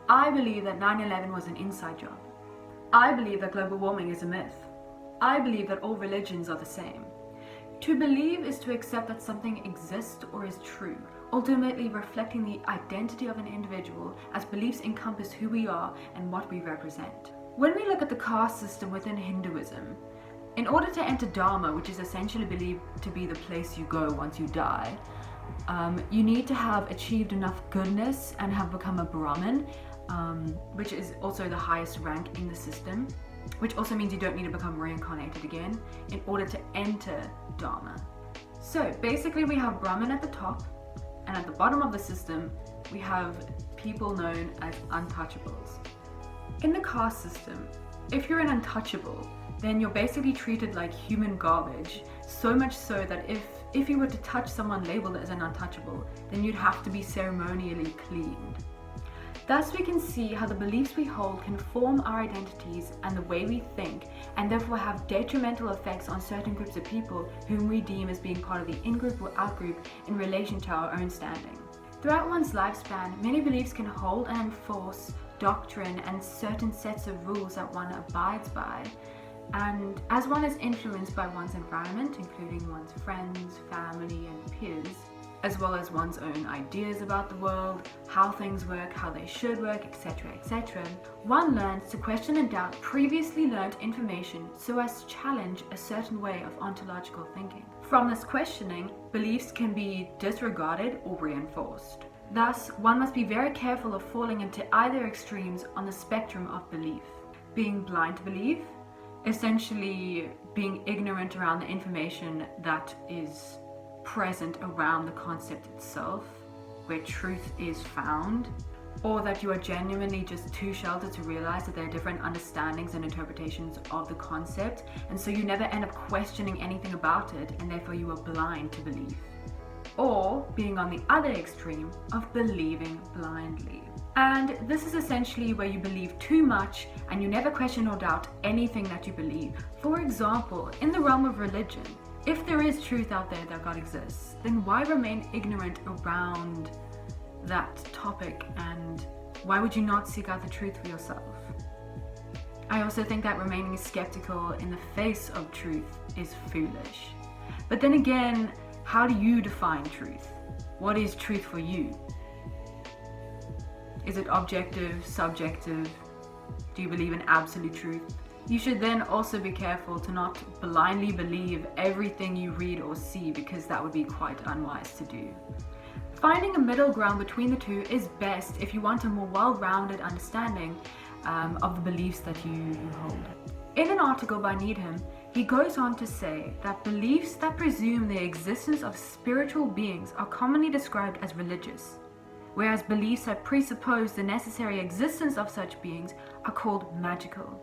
I believe that 9/11 was an inside job. I believe that global warming is a myth. I believe that all religions are the same. To believe is to accept that something exists or is true, ultimately reflecting the identity of an individual, as beliefs encompass who we are and what we represent. When we look at the caste system within Hinduism, in order to enter Dharma, which is essentially believed to be the place you go once you die, you need to have achieved enough goodness and have become a Brahmin, which is also the highest rank in the system, which also means you don't need to become reincarnated again in order to enter Dharma. So basically we have Brahmin at the top, and at the bottom of the system we have people known as untouchables. In the caste system, if you're an untouchable, then you're basically treated like human garbage, so much so that if you were to touch someone labeled as an untouchable, then you'd have to be ceremonially cleaned. Thus we can see how the beliefs we hold can form our identities and the way we think, and therefore have detrimental effects on certain groups of people whom we deem as being part of the in-group or out-group in relation to our own standing. Throughout one's lifespan, many beliefs can hold and enforce doctrine and certain sets of rules that one abides by. And as one is influenced by one's environment, including one's friends, family, and peers, as well as one's own ideas about the world, how things work, how they should work, etc., etc., one learns to question and doubt previously learned information so as to challenge a certain way of ontological thinking. From this questioning, beliefs can be disregarded or reinforced. Thus, one must be very careful of falling into either extremes on the spectrum of belief. Being blind to belief, essentially being ignorant around the information that is present around the concept itself, where truth is found, or that you are genuinely just too sheltered to realize that there are different understandings and interpretations of the concept, and so you never end up questioning anything about it, and therefore you are blind to belief. Or being on the other extreme of believing blindly. And this is essentially where you believe too much and you never question or doubt anything that you believe. For example, in the realm of religion, if there is truth out there that God exists, then why remain ignorant around that topic, and why would you not seek out the truth for yourself? I also think that remaining skeptical in the face of truth is foolish. But then again, how do you define truth? What is truth for you? Is it objective, subjective? Do you believe in absolute truth? You should then also be careful to not blindly believe everything you read or see, because that would be quite unwise to do. Finding a middle ground between the two is best if you want a more well-rounded understanding of the beliefs that you hold. In an article by Needham, he goes on to say that beliefs that presume the existence of spiritual beings are commonly described as religious, whereas beliefs that presuppose the necessary existence of such beings are called magical.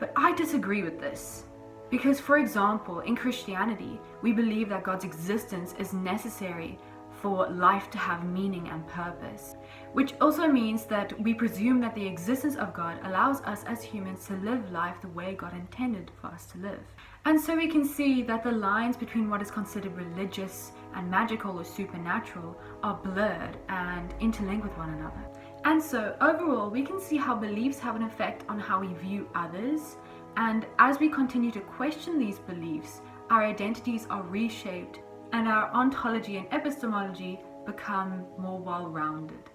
But I disagree with this, because for example, in Christianity, we believe that God's existence is necessary for life to have meaning and purpose, which also means that we presume that the existence of God allows us as humans to live life the way God intended for us to live. And so we can see that the lines between what is considered religious and magical or supernatural are blurred and interlinked with one another. And so overall, we can see how beliefs have an effect on how we view others, and as we continue to question these beliefs, our identities are reshaped and our ontology and epistemology become more well-rounded.